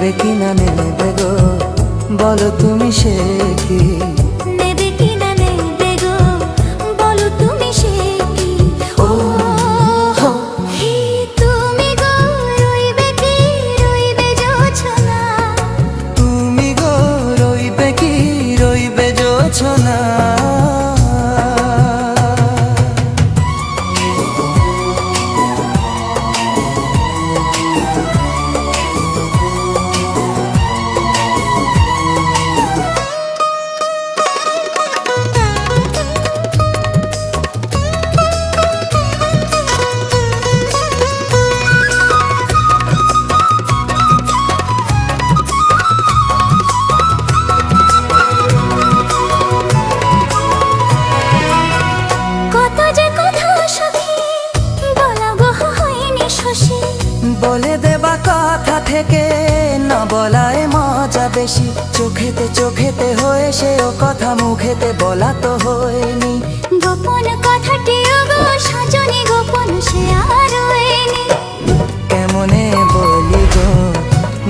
নেবে কি না নেবে গো, বলো তুমি সে কি? নেবে কি না নেবে গো, বলো তুমি সে কি? ও হো, হে তুমি গো, রইবে কি রইবে জোছনা? তুমি গো রইবে কি রইবে জোছনা? কত যে কথা সখী, বলা গো হয়নি শশী। বলে দেবা কথা থেকে না বলায় মজা বেশি। চোখেতে চোখেতে হয়ে সে ও কথা মুখেতে বলা তো হয়নি। গোপন কথাটি গো সজনী, গোপন সে আর হয়নি। কেমনে বলি গো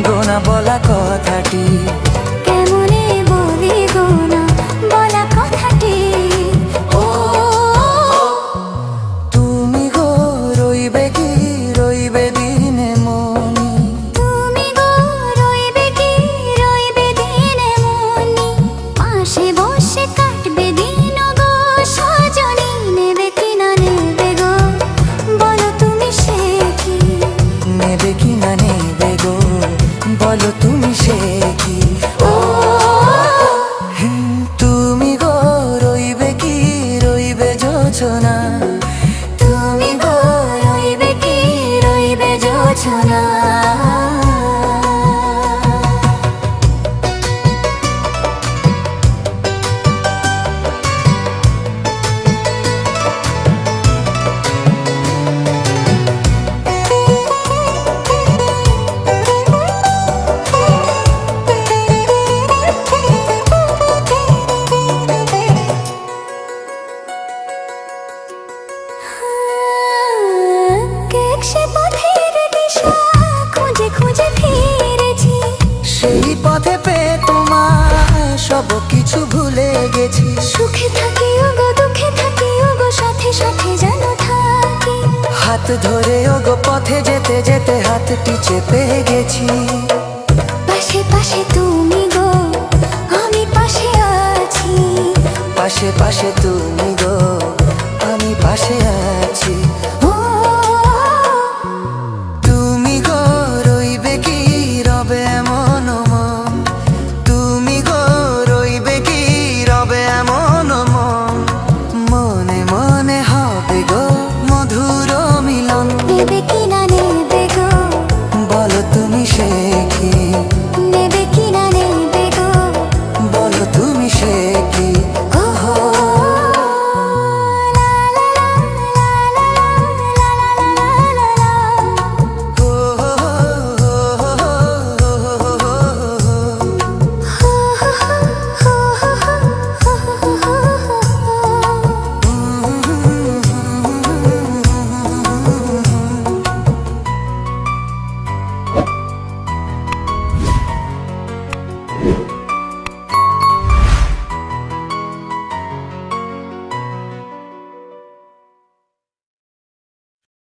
গোনা বলা কথাটি? কেমনে বলি গো না বলা কথাটি? ও তুমি গো রইবে কি রইবে দিনে মনি? তুমি গো রইবে কি রইবে দিনে মনি? পাশে বসে কাটবে দিন গো সজনী। নেবে কি না নেবে গো, বলো তুমি সে কি? নেবে কি না নেবে গো, বলো তুমি সে কি? ও তুমি গো রইবে কি রইবে জোছনা? তুমি গো রইবে কি রইবে জোছনা? সে পথের দিশা খুঁজে খুঁজে ফিরেছি। সেই পথে পেয়ে তোমার সব কিছু ভুলে গেছি। সুখে থাকি ওগো দুঃখে থাকি ওগো, সাথে সাথে যেন থাকি। হাত ধরে ওগো পথে যেতে যেতে হাতটি চেপে গেছি। পাশে পাশে তুমি গো, আমি পাশে আছি। পাশে পাশে তুমি গো, আমি পাশে আছি।